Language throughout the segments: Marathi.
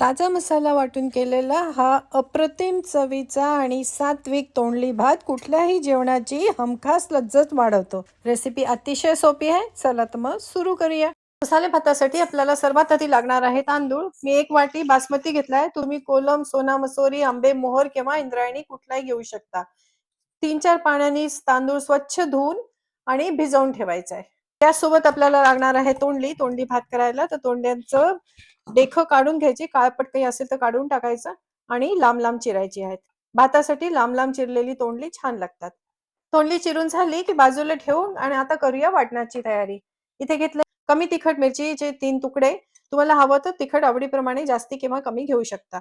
ताजा मसाला वाटून केलेला हा अप्रतिम चवीचा आणि सात्विक तोंडली भात कुठल्याही जेवणाची हमखास लज्जत वाढवतो। रेसिपी अतिशय सोपी आहे। चला तर मग सुरू करूया। मसाले भातासाठी आपल्याला सर्वात आधी लागणार आहे तांदूळ। मी 1 वाटी बासमती घेतलाय। तुम्ही कोलम, सोना मसुरी, आंबे मोहर किंवा इंद्रायणी कुठलाही घेऊ शकता। 3-4 पाण्याने तांदूळ स्वच्छ धुवून आणि भिजवून ठेवायचा आहे। त्यासोबत आपल्याला लागणार आहे तोंडली भात करायला। तर तोंड्यांचं देख काढून घ्यायची, काळपट काही असेल तर काढून टाकायचं आणि लांब लांब चिरायची आहेत। भातासाठी लांब लांब चिरलेली तोंडली छान लागतात। तोंडली चिरून झाली की बाजूला ठेवून आणि आता करूया वाटणाची तयारी। इथे घेतलं कमी तिखट मिरचीचे 3 तुकडे। तुम्हाला हवं तर तिखट आवडीप्रमाणे जास्ती किंवा कमी घेऊ शकता।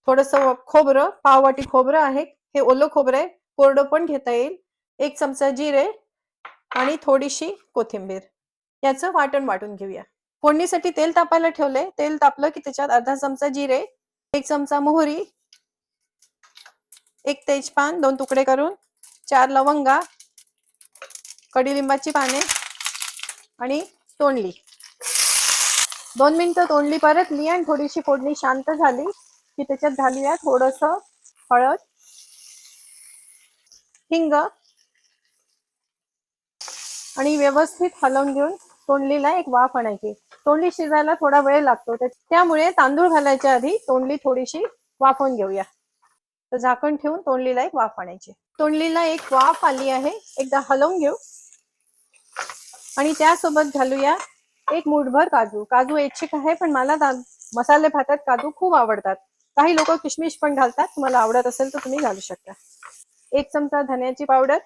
थोडंसं खोबरं, पाव वाटी खोबरं आहे, हे ओलं खोबरं आहे, कोरडं पण घेता येईल। 1 चमचा जिरे आणि थोडीशी कोथिंबीर याचं वाटण वाटून घेऊया। फोडणीसाठी तेल तापायला ठेवले। तेल तापलं की त्याच्यात अर्धा चमचा जिरे, 1 चमचा मोहरी, 1 तेजपान 2 तुकडे करून, 4 लवंगा, कडीलिंबाची पाने आणि तोंडली। 2 मिनिटं तोंडली परतली आणि थोडीशी फोडणी शांत झाली की त्याच्यात घालूया थोडंसं हळद, हिंग आणि व्यवस्थित हलवून घेऊन तोंडलीला एक वाफ आणायची। तोंडली शिजायला थोडा वेळ लागतो, त्यामुळे तांदूळ घालायच्या आधी तोंडली थोडीशी वाफवून घेऊया। तर झाकण ठेवून तोंडलीला एक वाफ आणायची। तोंडलीला एक वाफ आली आहे, एकदा हलवून घेऊ आणि त्यासोबत घालूया 1 मूठभर काजू। काजू ऐच्छिक आहे, पण मला मसाले भातात काजू खूप आवडतात। काही लोक किशमिश पण घालतात, तुम्हाला आवडत असेल तर तुम्ही घालू शकता। 1 चमचा धन्याची पावडर,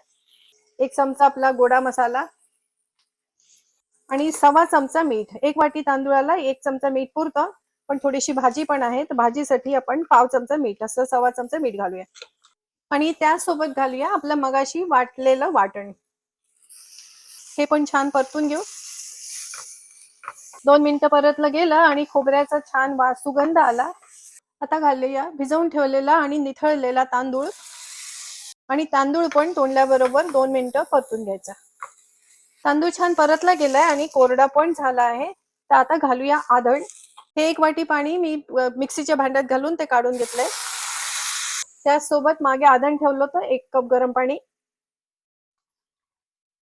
1 चमचा आपला गोडा मसाला आणि 1.25 चमचा मीठ। 1 वाटी तांदूळाला 1 चमचा मीठ पुरतं, पण थोडीशी भाजी पण आहे तर भाजीसाठी आपण पाव चमचा मीठ, असं 1.25 चमचा मीठ घालूया आणि त्यासोबत घालूया आपलं मगाशी वाटलेलं वाटण। हे पण छान परतून घेऊ। 2 मिनिटं परतलं गेलं आणि खोबऱ्याचा छान सुगंध आला। आता घालूया भिजवून ठेवलेला आणि निथळलेला तांदूळ आणि तांदूळ पण तोंडल्याबरोबर 2 मिनिटं परतून घ्यायचा। तांदूळ छान परतला गेलाय आणि कोरडा पण झाला आहे। तर आता घालूया आधण। हे 1 वाटी पाणी मी मिक्सीच्या भांड्यात घालून ते काढून घेतलंय। त्यासोबत मागे आधण ठेवलं होतं 1 कप गरम पाणी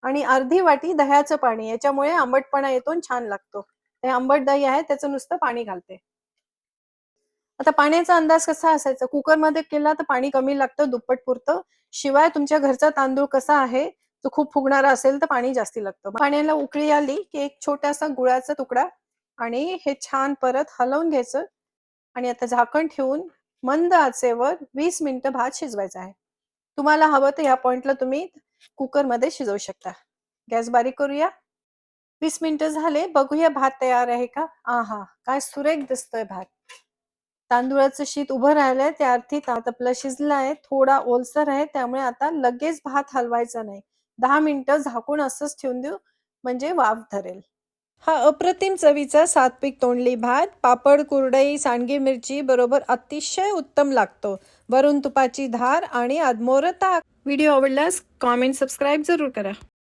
आणि अर्धी वाटी दह्याचं पाणी। याच्यामुळे आंबटपणा येतो, छान लागतो। हे आंबट दही आहे, त्याचं नुसतं पाणी घालते। आता पाण्याचा अंदाज कसा असायचा? कुकरमध्ये केला तर पाणी कमी लागतं, दुप्पट पुरतं। शिवाय तुमच्या घरचा तांदूळ कसा आहे, तो खूप फुगणारा असेल तर पाणी जास्ती लागतं। पाण्याला उकळी आली की 1 छोटासा गुळाचा तुकडा आणि हे छान परत हलवून घ्यायचं आणि आता झाकण ठेवून मंद आचेवर 20 मिनिटं भात शिजवायचा आहे। तुम्हाला हवं तर या पॉइंटला तुम्ही कुकरमध्ये शिजवू शकता। गॅस बारीक करूया। 20 मिनिटं झाले, बघूया भात तयार आहे का। आहा, काय सुरेख दिसतोय भात। तांदूळाचं शीत उभं राहिलंय, त्या अर्थी भात आपला शिजला आहे। थोडा ओलसर आहे, त्यामुळे आता लगेच भात हलवायचा नाही। 10 मिनिटं झाकून असंच ठेवून देऊ, म्हणजे वाफ धरेल। हा अप्रतिम चवीचा सात्विक तोंडली भात पापड, कुरडई, सांडगी मिरची बरोबर अतिशय उत्तम लागतो। वरून तुपाची धार आणि आदमोर ताक। व्हिडिओ आवडल्यास कमेंट, सबस्क्राईब जरूर करा।